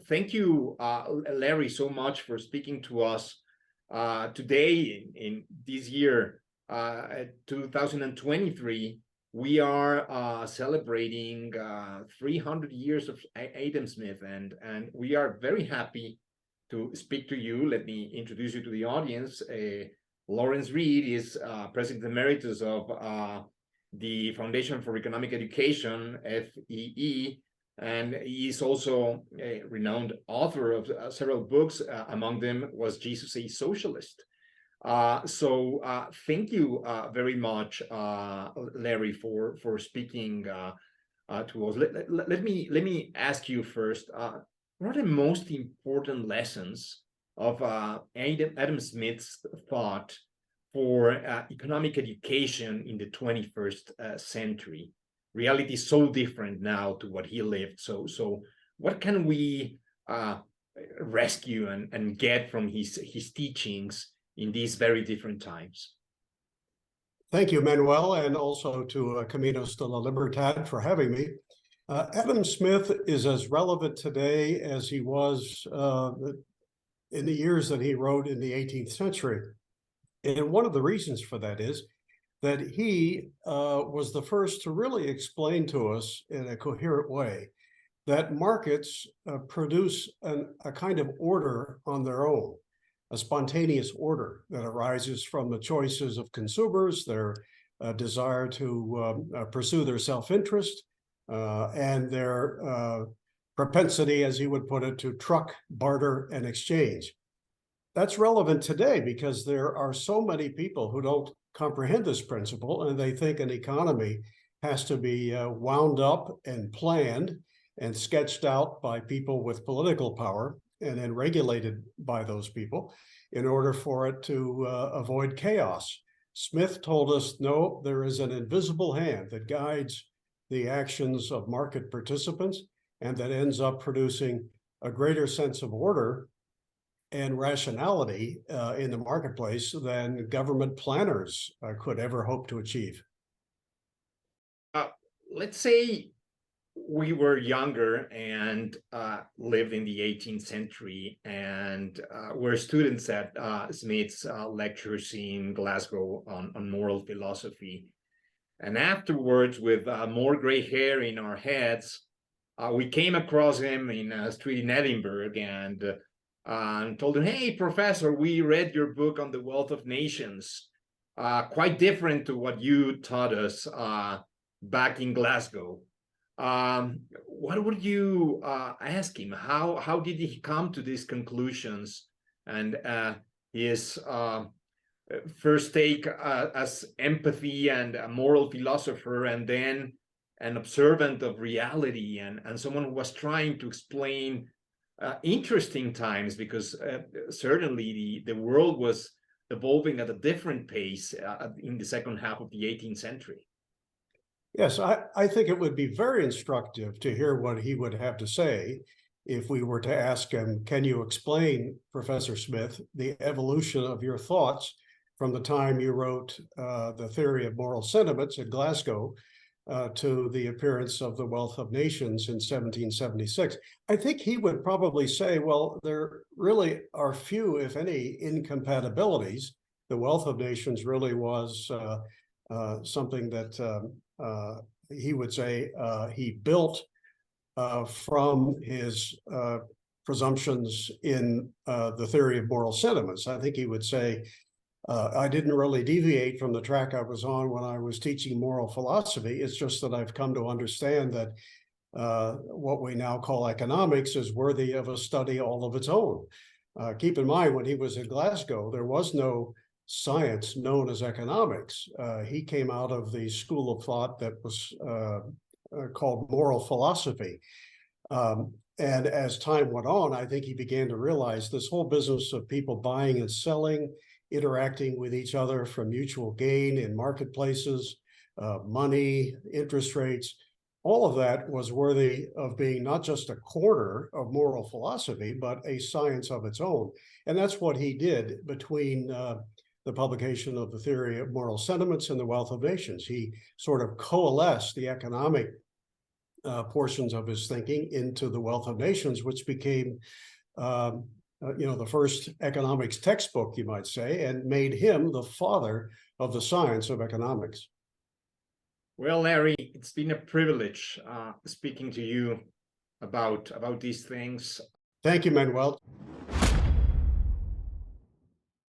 thank you, Larry, so much for speaking to us today in this year, 2023. We are celebrating 300 years of Adam Smith, and we are very happy to speak to you. Let me introduce you to the audience. Lawrence Reed is President Emeritus of the Foundation for Economic Education, FEE, and he is also a renowned author of several books. Among them was Jesus a Socialist. So thank you very much, Larry, for speaking to us. Let me ask you first, what are the most important lessons of Adam Smith's thought for economic education in the 21st century? Reality is so different now to what he lived. So what can we rescue and get from his teachings in these very different times? Thank you, Manuel, and also to Caminos de la Libertad for having me. Adam Smith is as relevant today as he was in the years that he wrote in the 18th century. And one of the reasons for that is that he was the first to really explain to us in a coherent way that markets produce a kind of order on their own, a spontaneous order that arises from the choices of consumers, their desire to pursue their self-interest, and their propensity, as he would put it, to truck, barter, and exchange. That's relevant today because there are so many people who don't comprehend this principle, and they think an economy has to be wound up and planned and sketched out by people with political power and then regulated by those people in order for it to avoid chaos. Smith told us, no, there is an invisible hand that guides the actions of market participants and that ends up producing a greater sense of order and rationality in the marketplace than government planners could ever hope to achieve. Let's say we were younger and lived in the 18th century and were students at Smith's lectures in Glasgow on moral philosophy. And afterwards, with more gray hair in our heads, we came across him in a street in Edinburgh and told him, hey, professor, we read your book on the wealth of nations, quite different to what you taught us back in Glasgow. What would you ask him? How did he come to these conclusions? And his first take as empathy and a moral philosopher, and then an observant of reality and someone who was trying to explain interesting times, because certainly the world was evolving at a different pace in the second half of the 18th century. Yes, I think it would be very instructive to hear what he would have to say if we were to ask him, can you explain, Professor Smith, the evolution of your thoughts from the time you wrote The Theory of Moral Sentiments at Glasgow to the appearance of The Wealth of Nations in 1776. I think he would probably say, well, there really are few, if any, incompatibilities. The Wealth of Nations really was something that he would say he built from his presumptions in The Theory of Moral Sentiments. I think he would say, I didn't really deviate from the track I was on when I was teaching moral philosophy. It's just that I've come to understand that what we now call economics is worthy of a study all of its own. Keep in mind, when he was at Glasgow, there was no science known as economics. He came out of the school of thought that was called moral philosophy. And as time went on, I think he began to realize this whole business of people buying and selling, interacting with each other for mutual gain in marketplaces, money, interest rates, all of that was worthy of being not just a corner of moral philosophy, but a science of its own. And that's what he did between the publication of The Theory of Moral Sentiments and The Wealth of Nations. He sort of coalesced the economic portions of his thinking into The Wealth of Nations, which became, the first economics textbook, you might say, and made him the father of the science of economics. Well, Larry, it's been a privilege speaking to you about these things. Thank you, Manuel.